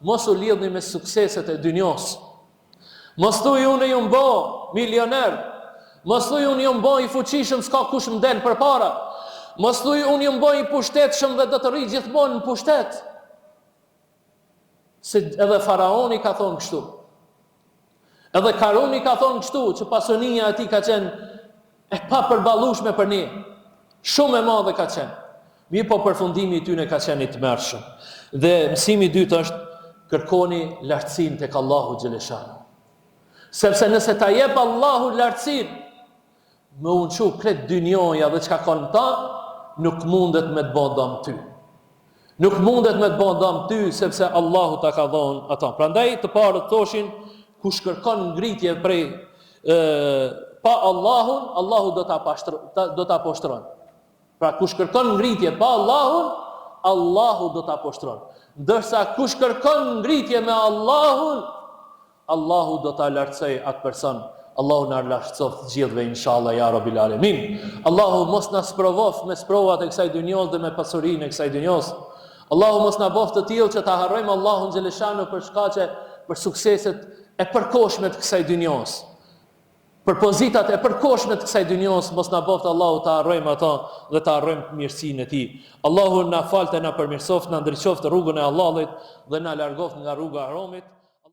mos u lidhni me sukseset e dynjos. Mos thuj unë ju mbo milioner, mos thuj unë ju mbo i fuqishëm s'ka kush më del përpara, mos thuj unë ju mbo i pushtetshëm dhe do të rri gjithmonë në pushtet. Se edhe Faraoni ka thonë kështu. Edhe Karuni ka thonë kështu, që pasunia e tij ka qenë e papërballueshme për ne. Shumë e madhe ka qenë. Mirë po përfundimi i tyre ka qenë i tmerrshëm. Dhe mësimi i dytë është kërkoni lartësinë tek Allahu xhaleshanu. Sepse nëse ta jep Allahu lartësinë, me unçu kret dynjoja dhe çka kanë ta, nuk mundet me të bëj dëm ty. Nuk mundet me të bëj dëm ty, sepse Allahu ta ka dhënë ata. Prandaj të parët thoshin, kush kërkon ngritje prej pa Allahun, Allahu do ta poshtron. Pra kush kërkon ngritje pa Allahun, Allahu do ta poshtron. Ndërsa kush kërkon ngritje me Allahun, Allahu do ta lartësoj atë person. Allahu na lartësoft të gjithëve inshallah ya rabbil alamin. Allahu mos na sprovoft me sprovat e kësaj dynjos dhe me pasurinë e kësaj dynjos. Allahu mos na bëft të tillë që ta harrojmë Allahun xhaleshanu për shkaqe për sukseset e përkohshme të kësaj dynjos. Për pozitat e përkohshme të kësaj dynjos, mos na bëft Allahu ta harrojmë ato dhe ta harrojmë mirësinë e tij. Allahu na falte, na përmirësoft, na ndriçoft rrugën e Allahut dhe na largoft nga rruga e haromit.